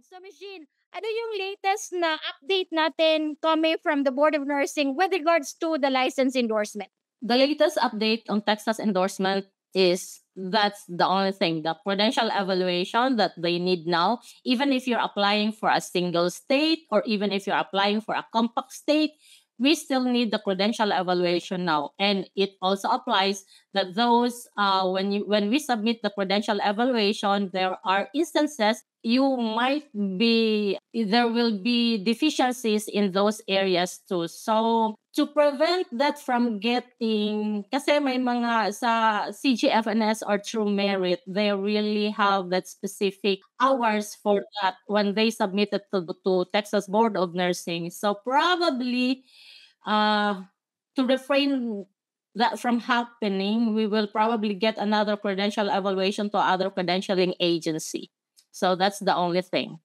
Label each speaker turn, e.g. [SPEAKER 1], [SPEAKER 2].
[SPEAKER 1] So, Ms. Jean, ano yung latest na update natin coming from the Board of Nursing with regards to the license endorsement?
[SPEAKER 2] The latest update on Texas endorsement is that's the only thing, the credential evaluation that they need now. Even if you're applying for a single state or even if you're applying for a compact state, we still need the credential evaluation now. And it also applies that those when we submit the credential evaluation, there are instances you might be there will be deficiencies in those areas too. So to prevent that from getting, kasi may mga sa CGFNS or True Merit, they really have that specific hours for that when they submit it to Texas Board of Nursing. So probably uh, to refrain that from happening, we will probably get another credential evaluation to other credentialing agency. So that's the only thing.